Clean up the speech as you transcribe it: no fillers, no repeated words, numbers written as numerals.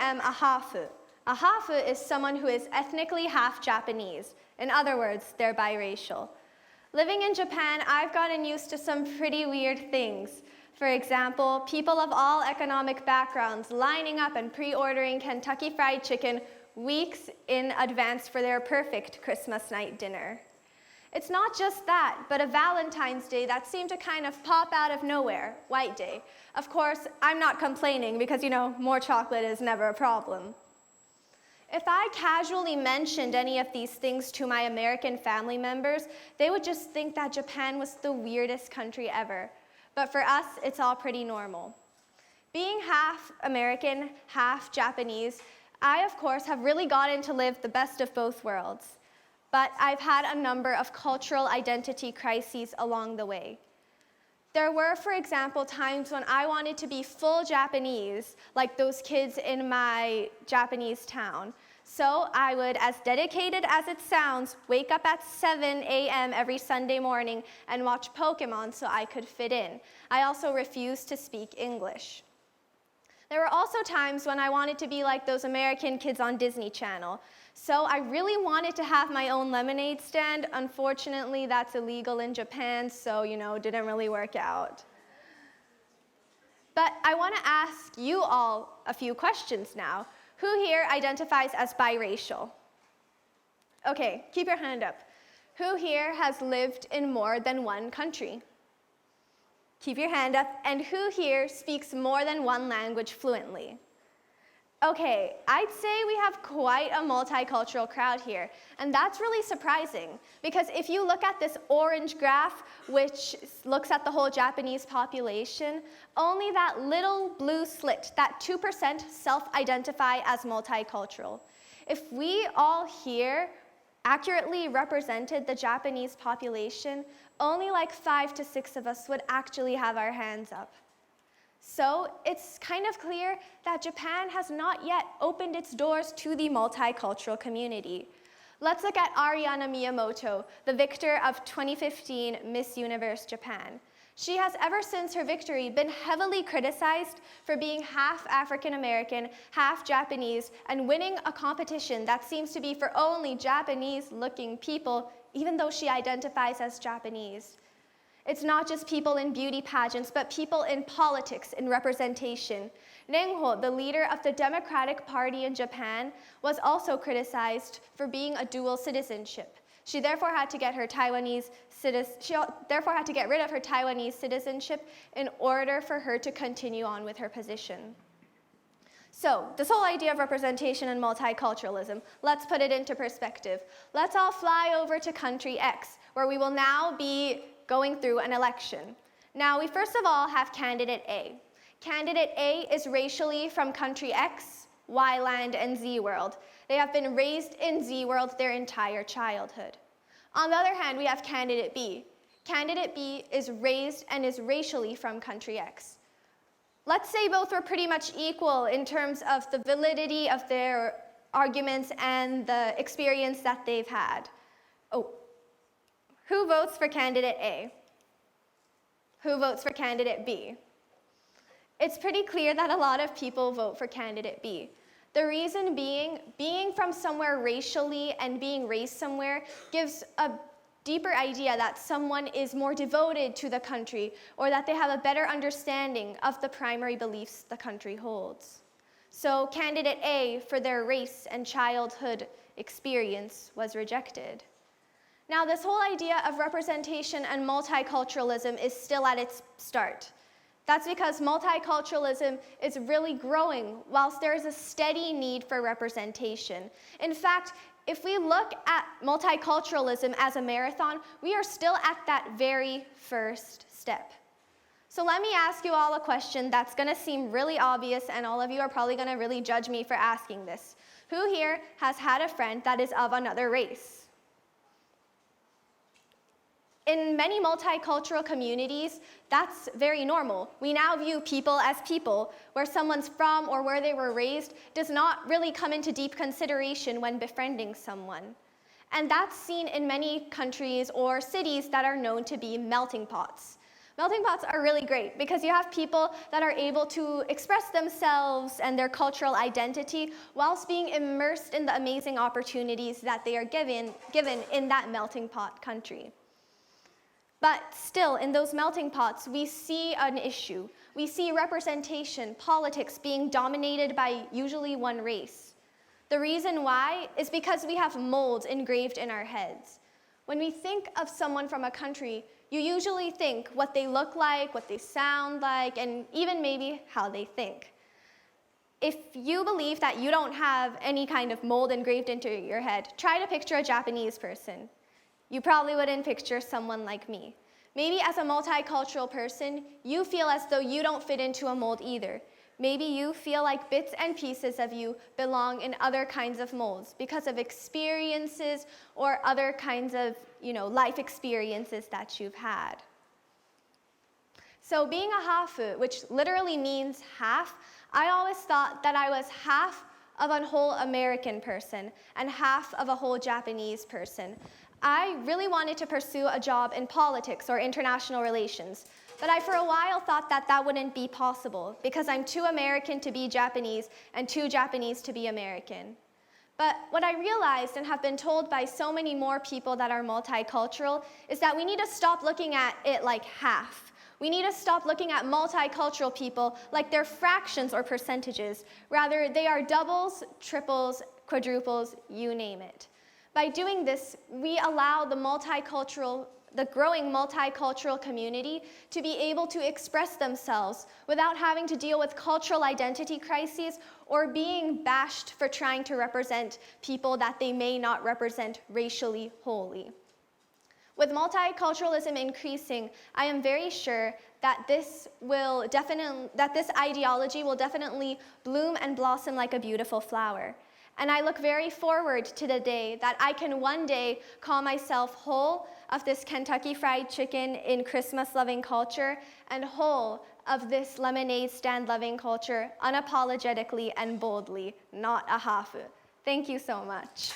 am a hafu. A hafu is someone who is ethnically half Japanese. In other words, they're biracial. Living in Japan, I've gotten used to some pretty weird things. For example, people of all economic backgrounds lining up and pre-ordering Kentucky Fried Chicken weeks in advance for their perfect Christmas night dinner. It's not just that, but a Valentine's Day that seemed to kind of pop out of nowhere, White Day. Of course, I'm not complaining because, more chocolate is never a problem. If I casually mentioned any of these things to my American family members, they would just think that Japan was the weirdest country ever. But for us, it's all pretty normal. Being half American, half Japanese, I, of course, have really gotten to live the best of both worlds. But I've had a number of cultural identity crises along the way. There were, for example, times when I wanted to be full Japanese, like those kids in my Japanese town. So I would, as dedicated as it sounds, wake up at 7 a.m. every Sunday morning and watch Pokemon so I could fit in. I also refused to speak English. There were also times when I wanted to be like those American kids on Disney Channel. So I really wanted to have my own lemonade stand. Unfortunately, that's illegal in Japan, so, didn't really work out. But I want to ask you all a few questions now. Who here identifies as biracial? Okay, keep your hand up. Who here has lived in more than one country? Keep your hand up. And who here speaks more than one language fluently? Okay, I'd say we have quite a multicultural crowd here, and that's really surprising, because if you look at this orange graph, which looks at the whole Japanese population, only that little blue slit, that 2% self-identify as multicultural. If we all here accurately represented the Japanese population, only like 5 to 6 of us would actually have our hands up. So it's kind of clear that Japan has not yet opened its doors to the multicultural community. Let's look at Ariana Miyamoto, the victor of 2015 Miss Universe Japan. She has ever since her victory been heavily criticized for being half African American, half Japanese, and winning a competition that seems to be for only Japanese-looking people, even though she identifies as Japanese. It's not just people in beauty pageants, but people in politics, in representation. Rengho, the leader of the Democratic Party in Japan, was also criticized for being a dual citizenship. She therefore had to get rid of her Taiwanese citizenship in order for her to continue on with her position. So, this whole idea of representation and multiculturalism, let's put it into perspective. Let's all fly over to country X, where we will now be going through an election. Now, we first of all have candidate A. Candidate A is racially from country X, Y land, and Z world. They have been raised in Z world their entire childhood. On the other hand, we have candidate B. Candidate B is raised and is racially from country X. Let's say both were pretty much equal in terms of the validity of their arguments and the experience that they've had. Oh. Who votes for candidate A? Who votes for candidate B? It's pretty clear that a lot of people vote for candidate B. The reason being from somewhere racially and being raised somewhere gives a deeper idea that someone is more devoted to the country or that they have a better understanding of the primary beliefs the country holds. So candidate A, for their race and childhood experience, was rejected. Now, this whole idea of representation and multiculturalism is still at its start. That's because multiculturalism is really growing, whilst there is a steady need for representation. In fact, if we look at multiculturalism as a marathon, we are still at that very first step. So let me ask you all a question that's going to seem really obvious, and all of you are probably going to really judge me for asking this. Who here has had a friend that is of another race? In many multicultural communities, that's very normal. We now view people as people. Where someone's from or where they were raised does not really come into deep consideration when befriending someone. And that's seen in many countries or cities that are known to be melting pots. Melting pots are really great because you have people that are able to express themselves and their cultural identity whilst being immersed in the amazing opportunities that they are given in that melting pot country. But still, in those melting pots, we see an issue. We see representation, politics being dominated by usually one race. The reason why is because we have molds engraved in our heads. When we think of someone from a country, you usually think what they look like, what they sound like, and even maybe how they think. If you believe that you don't have any kind of mold engraved into your head, try to picture a Japanese person. You probably wouldn't picture someone like me. Maybe as a multicultural person, you feel as though you don't fit into a mold either. Maybe you feel like bits and pieces of you belong in other kinds of molds because of experiences or other kinds of, life experiences that you've had. So being a hafu, which literally means half, I always thought that I was half of a whole American person and half of a whole Japanese person. I really wanted to pursue a job in politics or international relations, but I for a while thought that that wouldn't be possible because I'm too American to be Japanese and too Japanese to be American. But what I realized and have been told by so many more people that are multicultural is that we need to stop looking at it like half. We need to stop looking at multicultural people like they're fractions or percentages. Rather, they are doubles, triples, quadruples, you name it. By doing this, we allow the growing multicultural community to be able to express themselves without having to deal with cultural identity crises or being bashed for trying to represent people that they may not represent racially wholly. With multiculturalism increasing, I am very sure that this ideology will definitely bloom and blossom like a beautiful flower. And I look very forward to the day that I can one day call myself whole of this Kentucky Fried Chicken in Christmas-loving culture and whole of this lemonade stand-loving culture unapologetically and boldly, not a hafu. Thank you so much.